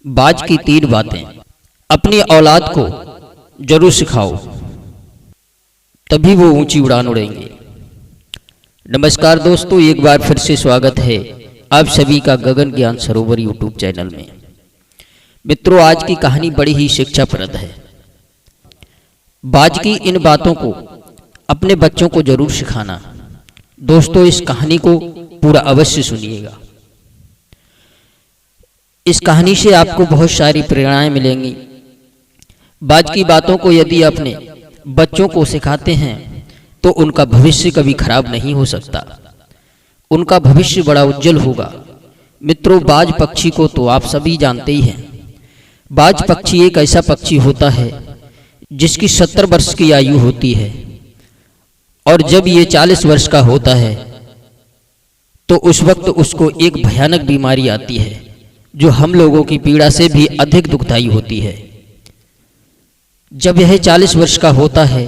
बाज की 3 बातें अपनी औलाद को जरूर सिखाओ, तभी वो ऊंची उड़ान उड़ेंगे। नमस्कार दोस्तों, एक बार फिर से स्वागत है आप सभी का गगन ज्ञान सरोवर यूट्यूब चैनल में। मित्रों, आज की कहानी बड़ी ही शिक्षाप्रद है। बाज की इन बातों को अपने बच्चों को जरूर सिखाना। दोस्तों, इस कहानी को पूरा अवश्य सुनिएगा। इस कहानी से आपको बहुत सारी प्रेरणाएं मिलेंगी। बाज की बातों को यदि अपने बच्चों को सिखाते हैं तो उनका भविष्य कभी खराब नहीं हो सकता, उनका भविष्य बड़ा उज्जवल होगा। मित्रों, बाज पक्षी को तो आप सभी जानते ही हैं। बाज पक्षी एक ऐसा पक्षी होता है जिसकी 70 वर्ष की आयु होती है, और जब ये 40 वर्ष का होता है तो उस वक्त उसको एक भयानक बीमारी आती है जो हम लोगों की पीड़ा से भी अधिक दुखदायी होती है। जब यह 40 वर्ष का होता है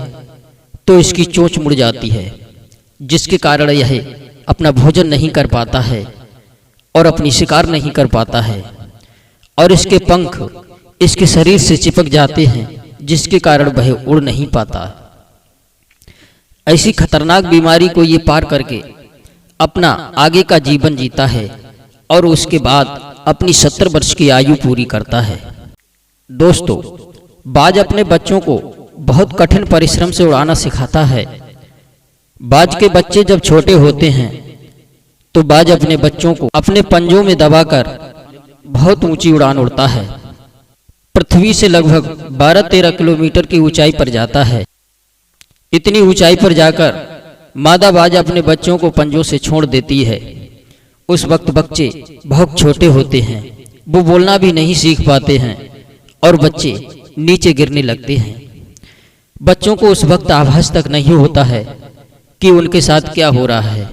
तो इसकी चोंच मुड़ जाती है, जिसके कारण यह अपना भोजन नहीं कर पाता है और अपनी शिकार नहीं कर पाता है, और इसके पंख इसके शरीर से चिपक जाते हैं, जिसके कारण वह उड़ नहीं पाता। ऐसी खतरनाक बीमारी को ये पार करके अपना आगे का जीवन जीता है और उसके बाद अपनी 70 वर्ष की आयु पूरी करता है। दोस्तों, बाज अपने बच्चों को बहुत कठिन परिश्रम से उड़ाना सिखाता है। बाज के बच्चे जब छोटे होते हैं तो बाज अपने बच्चों को अपने पंजों में दबाकर बहुत ऊंची उड़ान उड़ता है। पृथ्वी से लगभग 12-13 किलोमीटर की ऊंचाई पर जाता है। इतनी ऊंचाई पर जाकर मादा बाज अपने बच्चों को पंजों से छोड़ देती है। उस वक्त बच्चे बहुत छोटे होते हैं, वो बोलना भी नहीं सीख पाते हैं और बच्चे नीचे गिरने लगते हैं। बच्चों को उस वक्त आभास तक नहीं होता है कि उनके साथ क्या हो रहा है।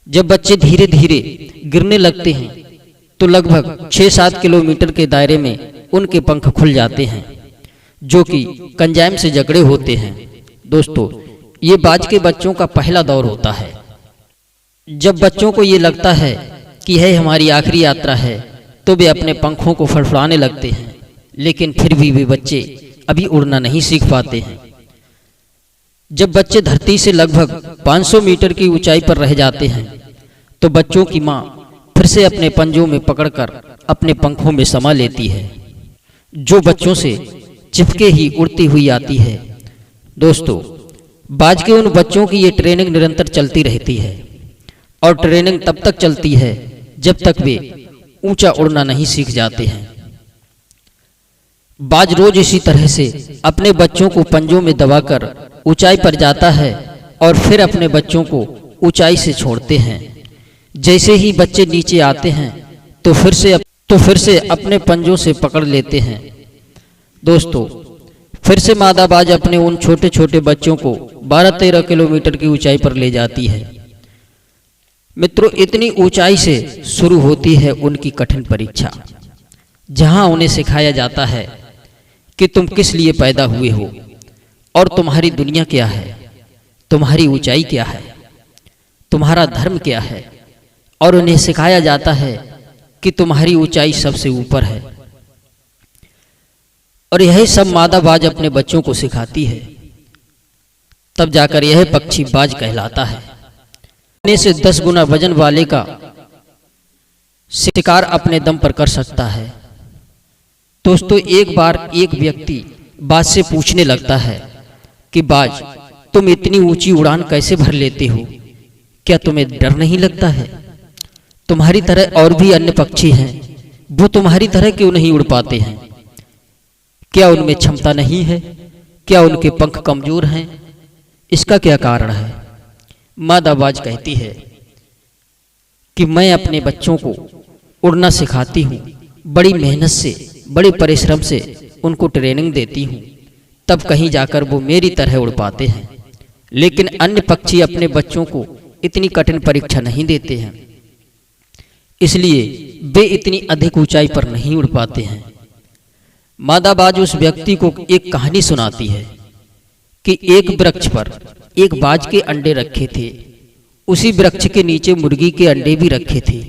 जब बच्चे धीरे धीरे गिरने लगते हैं तो लगभग 6-7 किलोमीटर के दायरे में उनके पंख खुल जाते हैं, जो कि कंजाइम से जकड़े होते हैं। दोस्तों, ये बाज के बच्चों का पहला दौर होता है। जब बच्चों को ये लगता है कि यह हमारी आखिरी यात्रा है तो वे अपने पंखों को फड़फड़ाने लगते हैं, लेकिन फिर भी वे बच्चे अभी उड़ना नहीं सीख पाते हैं। जब बच्चे धरती से लगभग 500 मीटर की ऊंचाई पर रह जाते हैं तो बच्चों की मां फिर से अपने पंजों में पकड़कर अपने पंखों में समा लेती है, जो बच्चों से चिपके ही उड़ती हुई आती है। दोस्तों, बाज के उन बच्चों की ये ट्रेनिंग निरंतर चलती रहती है, और ट्रेनिंग तब तक चलती है जब तक वे ऊंचा उड़ना नहीं सीख जाते हैं। बाज रोज इसी तरह से अपने बच्चों को पंजों में दबाकर ऊंचाई पर जाता है और फिर अपने बच्चों को ऊंचाई से छोड़ते हैं। जैसे ही बच्चे नीचे आते हैं तो फिर से अपने पंजों से पकड़ लेते हैं। दोस्तों, फिर से मादा बाज अपने उन छोटे छोटे बच्चों को 12-13 किलोमीटर की ऊंचाई पर ले जाती है। मित्रों, इतनी ऊंचाई से शुरू होती है उनकी कठिन परीक्षा, जहां उन्हें सिखाया जाता है कि तुम किस लिए पैदा हुए हो और तुम्हारी दुनिया क्या है, तुम्हारी ऊंचाई क्या है, तुम्हारा धर्म क्या है, और उन्हें सिखाया जाता है कि तुम्हारी ऊंचाई सबसे ऊपर है। और यह सब मादा बाज अपने बच्चों को सिखाती है। तब जाकर यह पक्षी बाज कहलाता है। अपने से 10 गुना वजन वाले का शिकार अपने दम पर कर सकता है। दोस्तों, एक बार एक व्यक्ति बाज से पूछने लगता है कि बाज, तुम इतनी ऊंची उड़ान कैसे भर लेते हो? क्या तुम्हें डर नहीं लगता है? तुम्हारी तरह और भी अन्य पक्षी हैं, वो तुम्हारी तरह क्यों नहीं उड़ पाते हैं? क्या उनमें क्षमता नहीं है? क्या उनके पंख कमजोर हैं? इसका क्या कारण है? मादा बाज कहती है कि मैं अपने बच्चों को उड़ना सिखाती हूँ, बड़ी मेहनत से, बड़े परिश्रम से उनको ट्रेनिंग देती हूँ, तब कहीं जाकर वो मेरी तरह उड़ पाते हैं। लेकिन अन्य पक्षी अपने बच्चों को इतनी कठिन परीक्षा नहीं देते हैं, इसलिए वे इतनी अधिक ऊंचाई पर नहीं उड़ पाते हैं। मादा बाज उस व्यक्ति को एक कहानी सुनाती है कि एक वृक्ष पर एक बाज के अंडे रखे थे। उसी वृक्ष के नीचे मुर्गी के अंडे भी रखे थे।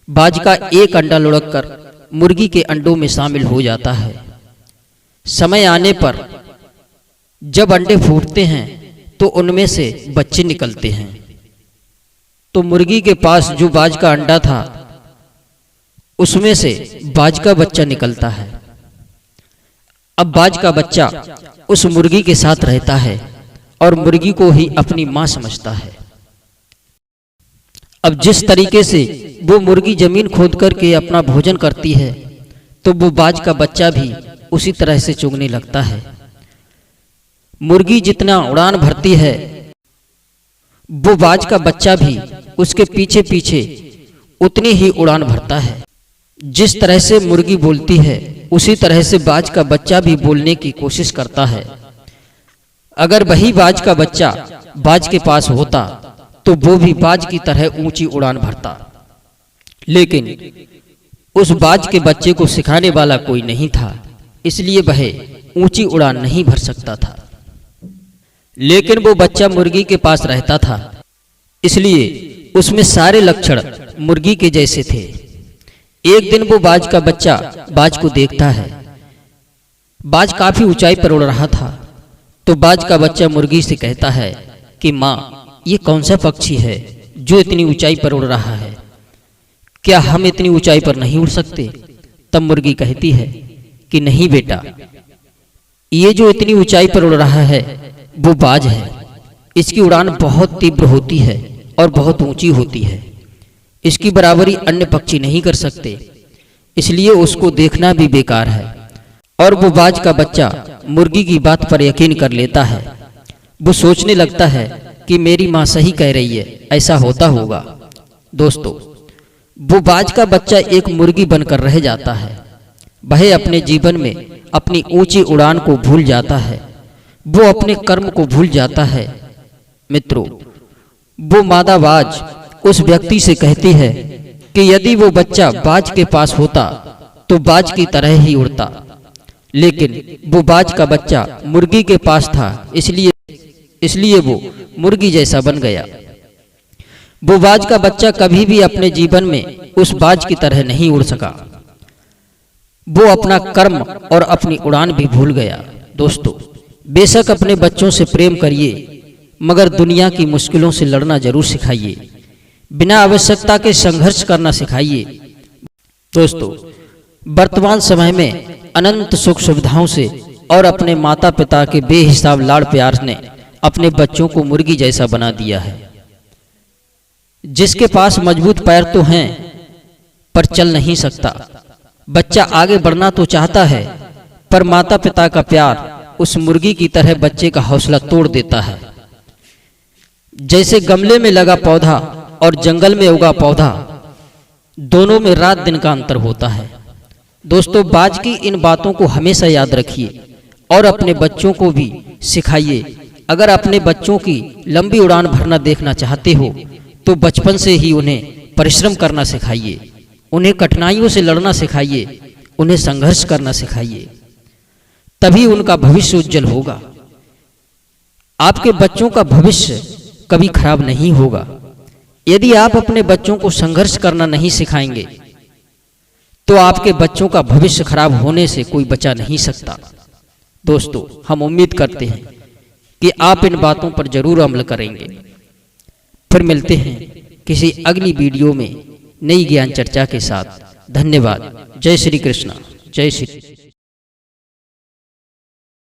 बाज का एक अंडा लुढ़क कर मुर्गी के अंडों में शामिल हो जाता है। समय आने पर जब अंडे फूटते हैं तो उनमें से बच्चे निकलते हैं। तो मुर्गी के पास जो बाज का अंडा था उसमें से बाज का बच्चा निकलता है। अब बाज का बच्चा उस मुर्गी के साथ रहता है और मुर्गी को ही अपनी मां समझता है। अब जिस तरीके से वो मुर्गी जमीन खोद करके अपना भोजन करती है तो वो बाज का बच्चा भी उसी तरह से चुगने लगता है। मुर्गी जितना उड़ान भरती है वो बाज का बच्चा भी उसके पीछे पीछे उतनी ही उड़ान भरता है। जिस तरह से मुर्गी बोलती है उसी तरह से बाज का बच्चा भी बोलने की कोशिश करता है। अगर वही बाज का बच्चा बाज के पास होता तो वो भी बाज की तरह ऊंची उड़ान भरता, लेकिन उस बाज के बच्चे को सिखाने वाला कोई नहीं था, इसलिए वह ऊंची उड़ान नहीं भर सकता था। लेकिन वो बच्चा मुर्गी के पास रहता था, इसलिए उसमें सारे लक्षण मुर्गी के जैसे थे। एक दिन वो बाज का बच्चा बाज को देखता है। बाज काफी ऊंचाई पर उड़ रहा था, तो बाज का बच्चा मुर्गी से कहता है कि माँ, ये कौन सा पक्षी है जो इतनी ऊंचाई पर उड़ रहा है? क्या हम इतनी ऊंचाई पर नहीं उड़ सकते? तब मुर्गी कहती है कि नहीं बेटा, ये जो इतनी ऊंचाई पर उड़ रहा है वो बाज है। इसकी उड़ान बहुत तीव्र होती है और बहुत ऊंची होती है। इसकी बराबरी अन्य पक्षी नहीं कर सकते, इसलिए उसको देखना भी बेकार है। और वो बाज का बच्चा मुर्गी की बात पर यकीन कर लेता है। वो सोचने लगता है कि मेरी माँ सही कह रही है, ऐसा होता होगा। दोस्तों, वो बाज का बच्चा एक मुर्गी बनकर रह जाता है। वह अपने जीवन में अपनी ऊंची उड़ान को भूल जाता है, वो अपने कर्म को भूल जाता है। मित्रों, वो मादा बाज उस व्यक्ति से कहती है कि यदि वो बच्चा बाज के पास होता तो बाज की तरह ही उड़ता, लेकिन वो बाज का बच्चा मुर्गी के पास था, इसलिए वो मुर्गी जैसा बन गया। वो बाज का बच्चा कभी भी अपने जीवन में उस बाज की तरह नहीं उड़ सका। वो अपना कर्म और अपनी उड़ान भी भूल गया। दोस्तों, बेशक अपने बच्चों से प्रेम करिए, मगर दुनिया की मुश्किलों से लड़ना जरूर सिखाइए। बिना आवश्यकता के संघर्ष करना सिखाइए। दोस्तों, वर्तमान समय में अनंत सुख सुविधाओं से और अपने माता पिता के बेहिसाब लाड़ प्यार ने अपने बच्चों को मुर्गी जैसा बना दिया है। जिसके पास मजबूत पैर तो हैं पर चल नहीं सकता। बच्चा आगे बढ़ना तो चाहता है, पर माता पिता का प्यार उस मुर्गी की तरह बच्चे का हौसला तोड़ देता है। जैसे गमले में लगा पौधा और जंगल में उगा पौधा, दोनों में रात दिन का अंतर होता है। दोस्तों, बाज की इन बातों को हमेशा याद रखिए और अपने बच्चों को भी सिखाइए। अगर अपने बच्चों की लंबी उड़ान भरना देखना चाहते हो तो बचपन से ही उन्हें परिश्रम करना सिखाइए, उन्हें कठिनाइयों से लड़ना सिखाइए, उन्हें संघर्ष करना सिखाइए। तभी उनका भविष्य उज्जवल होगा। आपके बच्चों का भविष्य कभी खराब नहीं होगा। यदि आप अपने बच्चों को संघर्ष करना नहीं सिखाएंगे तो आपके बच्चों का भविष्य खराब होने से कोई बचा नहीं सकता। दोस्तों, हम उम्मीद करते हैं कि आप इन बातों पर जरूर अमल करेंगे। फिर मिलते हैं किसी अगली वीडियो में नई ज्ञान चर्चा के साथ। धन्यवाद। जय श्री कृष्ण। जय श्री